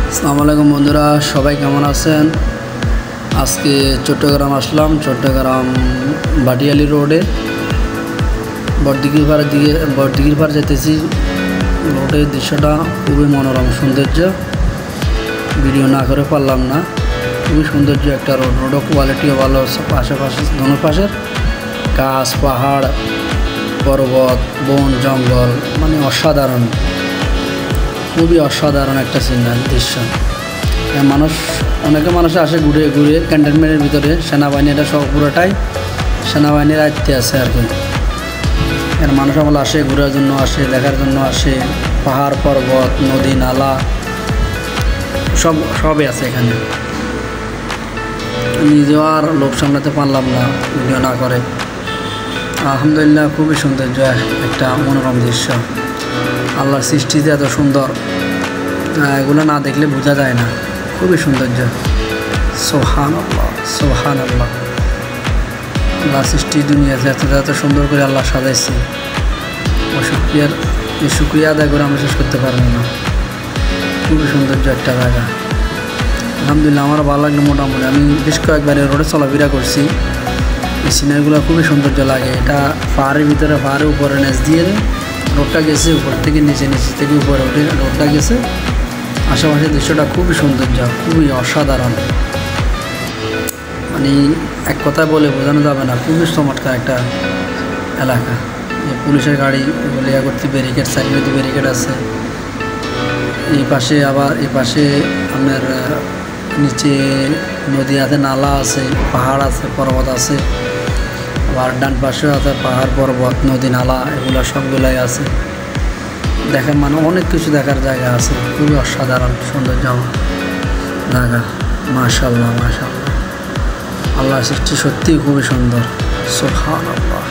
আসসালামু আলাইকুম বন্ধুরা, সবাই কেমন আছেন? আজকে চট্টগ্রাম আসলাম। চট্টগ্রাম ভাটিয়ালি রোডে বড়দিঘির পাড় যেতেছি। রোডের দৃশ্যটা খুবই মনোরম সৌন্দর্য, ভিডিও না করে পারলাম না। খুবই সৌন্দর্য একটা রোড, রোডও কোয়ালিটিও ভালো। আশেপাশে দোনো পাশের গাছ, পাহাড়, পর্বত, বন, জঙ্গল, মানে অসাধারণ, খুবই অসাধারণ একটা সিনারি দৃশ্য। অনেকে মানুষ আসে ঘুরে ক্যান্টনমেন্টের ভিতরে। সেনাবাহিনী এটা সব পুরোটাই সেনাবাহিনীর আয়ত্তে আছে আর কি। এর মানুষ আমল আসে, ঘোরার জন্য আসে, দেখার জন্য আসে। পাহাড়, পর্বত, নদী, নালা সবই আছে এখানে। নিজেও আর লোক সামলাতে পারলাম না ভিডিও না করে। আলহামদুলিল্লাহ, খুবই সৌন্দর্য একটা মনোরম দৃশ্য। আল্লাহর সৃষ্টিতে এত সুন্দর, এগুলো না দেখলে বোঝা যায় না। খুবই সৌন্দর্য। সুবহানাল্লাহ, সুবহানাল্লাহ। আল্লাহ সৃষ্টি দুনিয়াতে এত সুন্দর করে আল্লাহ সাজাইছে। এই শুকরিয়া আদায় করে আমরা শেষ করতে পারবো না। খুবই সৌন্দর্য একটা জায়গা। আলহামদুলিল্লাহ, আমার ভালো লাগলো। মোটামুটি আমি বেশ কয়েকবার রোডে চলাফেরা করছি। এই সিনারিগুলো খুবই সৌন্দর্য লাগে। এটা পাহাড়ের ভিতরে, পাহাড়ের উপরে নেচ দিয়ে রোডটা গেছে, উপর থেকে নিচে থেকে উপরে উঠে রোডটা গেছে। আশেপাশের দৃশ্যটা খুবই সৌন্দর্য, খুবই অসাধারণ। মানে এক কথায় বলে বোঝানো যাবে না। খুবই চমৎকার একটা এলাকা। পুলিশের গাড়ি বলে করতে ব্যারিকেড, সাইডে ব্যারিকেড আছে। এই পাশে আপনার নিচে নদী আছে, নালা আছে, পাহাড় আছে, পর্বত আছে। আবার ডান পাশেও আছে পাহাড়, পর্বত, নদী, নালা, এগুলো সবগুলাই আছে। দেখার মানে অনেক কিছু দেখার জায়গা আছে। খুবই অসাধারণ সৌন্দর্য জায়গা। মাশাআল্লাহ, মাশাআল্লাহ। আল্লাহর সৃষ্টি সত্যিই খুবই সুন্দর। সুবহানাল্লাহ।